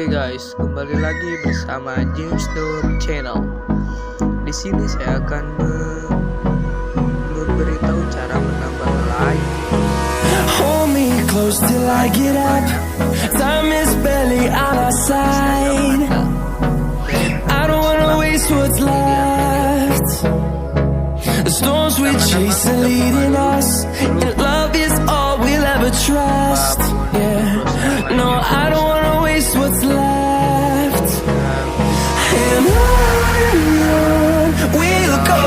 Oke guys, kembali lagi bersama James Channel. Di sini saya akan memberitahu cara menambah like. Hold me close till I get up. Time is barely on our side. I don't wanna waste what's left. The storms we chase are leading us, and love is all we'll ever trust. Yeah, no, I don't wanna waste what's left. And on we'll go,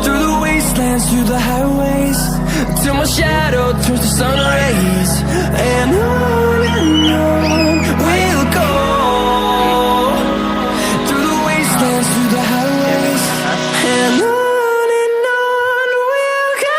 through the wastelands, through the highways, till my shadow turns to sun rays. And on we'll go, through the wastelands, through the highways, and on we'll go.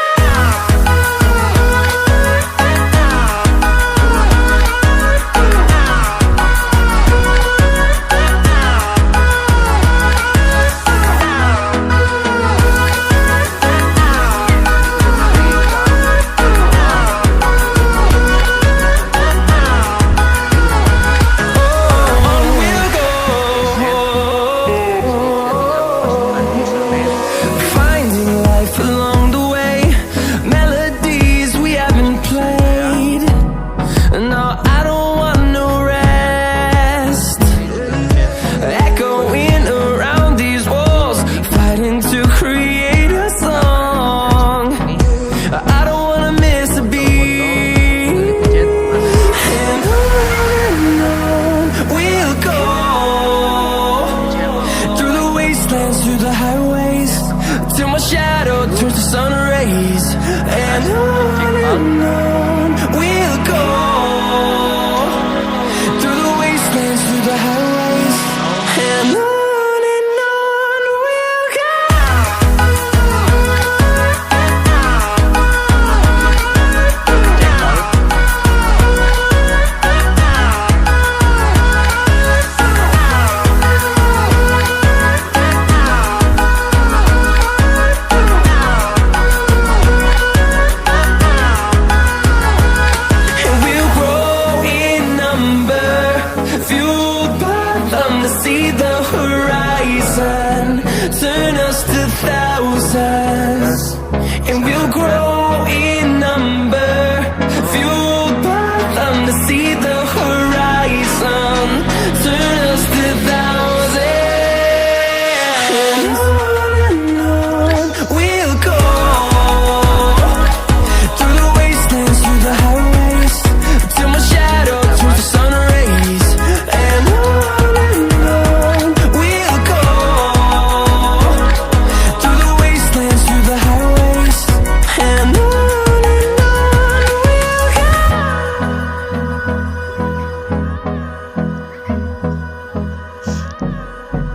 Through the highways, till my shadow turns to sun rays. And on we'll go, through the wastelands, through the highways, and on we'll go. See the horizon, turn us to thousands, and we'll grow in number, fueled by them to see the horizon, turn us to thousands, and on we'll go, through the wastelands, through the highways, till my shadow turns to sun rays. And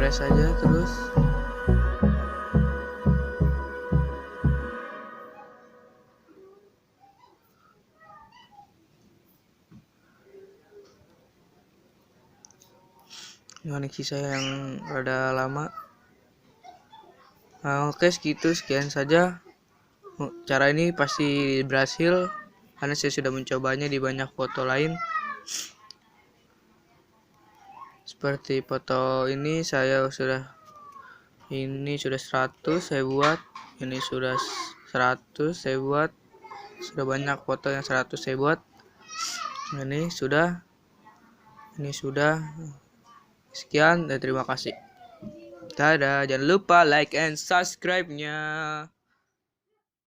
press aja terus. Koneksi saya yang rada lama. Oke, sekian saja. Cara ini pasti berhasil karena saya sudah mencobanya di banyak foto lain. Seperti foto ini ini sudah 100 saya buat, ini sudah 100 saya buat, sudah banyak foto yang 100 saya buat. Ini sudah. Sekian dan terima kasih. Dadah, jangan lupa like and subscribe-nya.